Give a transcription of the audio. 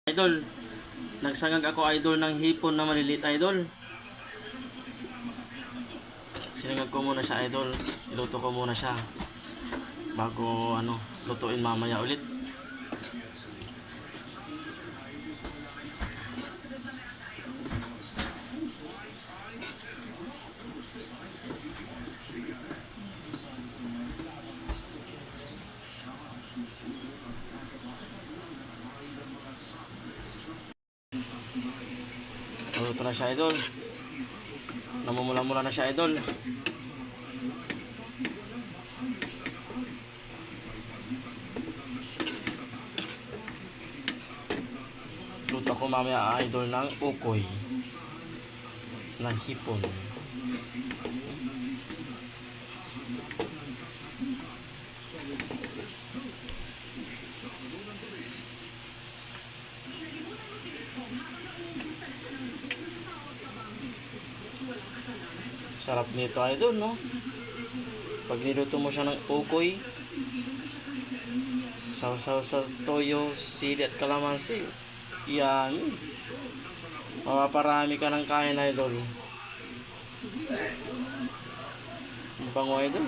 Idol, nagsangag ako idol ng hipon na maliliit idol. Sinangag ko muna siya idol. Iluto ko muna siya bago lutuin mamaya ulit. Luto na siya idol. Namumula-mula na siya idol. Luto ko mamaya idol ng ukoy na hipon. Sarap nito idol, no? Pag niluto mo siya ng ukoy, sausaw sa toyo, sili at kalamansi, yan, mapaparami ka ng kain idol. Ang bango idol.